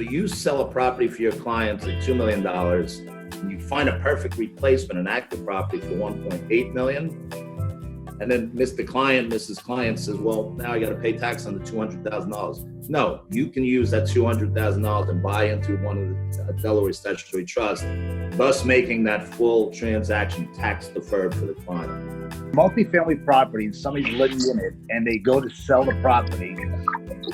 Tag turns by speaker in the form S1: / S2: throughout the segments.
S1: So you sell a property for your clients at $2 million, and you find a perfect replacement, an active property for $1.8 million. And then Mr. Client, Mrs. Client says, well, now I got to pay tax on the $200,000. No, you can use that $200,000 and buy into one of the Delaware statutory trusts, thus making that full transaction tax deferred for the client.
S2: Multifamily property and somebody's living in it and they go to sell the property,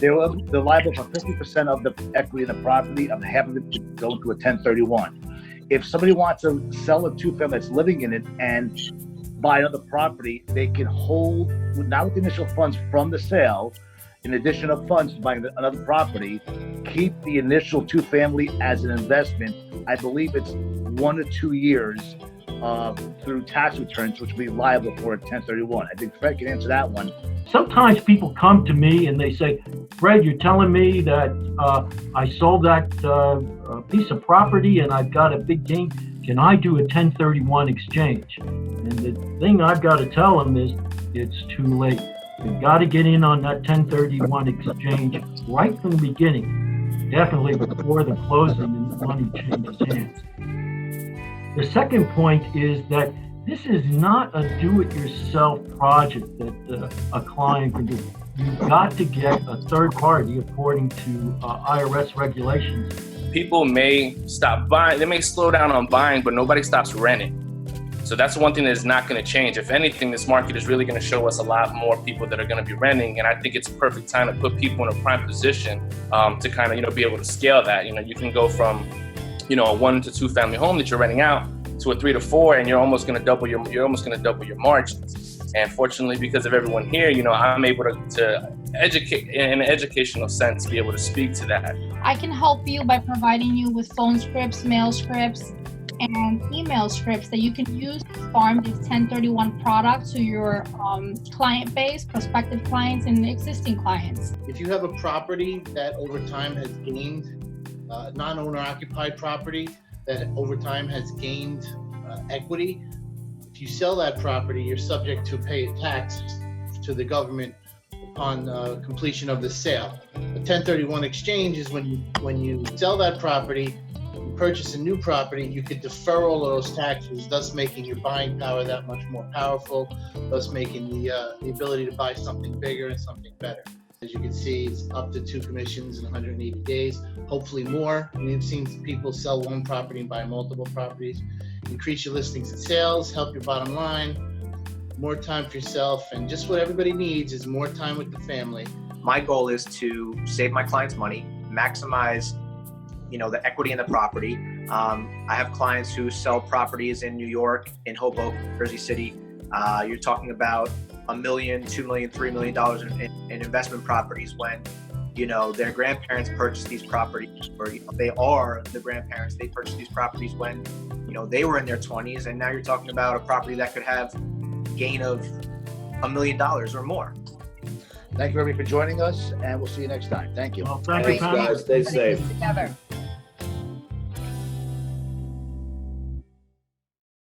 S2: they're liable for 50% of the equity in the property, of half of it to go into a 1031. If somebody wants to sell a two-family that's living in it and buy another property, they can hold, not with the initial funds from the sale, in addition of funds to buying another property, keep the initial two-family as an investment. I believe it's 1 to 2 years through tax returns, which will be liable for a 1031. I think Fred can answer that one.
S3: Sometimes people come to me and they say, Fred, you're telling me that I sold that piece of property and I've got a big gain. Can I do a 1031 exchange? And the thing I've got to tell them is it's too late. You've got to get in on that 1031 exchange right from the beginning, definitely before the closing and the money changes hands. The second point is that this is not a do-it-yourself project that a client can do. You've got to get a third party according to IRS regulations.
S4: People may stop buying, they may slow down on buying, but nobody stops renting. So that's one thing that is not going to change. If anything, this market is really going to show us a lot more people that are going to be renting. And I think it's a perfect time to put people in a prime position to kind of, be able to scale that. You can go from, a 1 to 2 family home that you're renting out to a 3 to 4, and you're almost going to double your margins. And fortunately, because of everyone here, I'm able to educate in an educational sense, be able to speak to that.
S5: I can help you by providing you with phone scripts, mail scripts, and email scripts that you can use to farm these 1031 products to your client base, prospective clients, and existing clients.
S6: If you have a property that over time has gained, non-owner occupied property that over time has gained equity, if you sell that property, you're subject to pay a tax to the government upon completion of the sale. A 1031 exchange is when you sell that property, you purchase a new property, you could defer all of those taxes, thus making your buying power that much more powerful, thus making the ability to buy something bigger and something better. As you can see, it's up to 2 commissions in 180 days, hopefully more. We've seen people sell one property and buy multiple properties. Increase your listings and sales, help your bottom line, more time for yourself, and just what everybody needs is more time with the family.
S7: My goal is to save my clients money, maximize the equity in the property. I have clients who sell properties in New York, in Hoboken, Jersey City. You're talking about $1 million, $2 million, $3 million in investment properties when, their grandparents purchased these properties, or they are the grandparents. They purchased these properties when, they were in their 20s, and now you're talking about a property that could have gain of $1 million or more.
S2: Thank you, everybody, for joining us, and we'll see you next time. Thank you.
S3: Well, thank you,
S1: Thanks, guys. Stay safe.
S8: Together.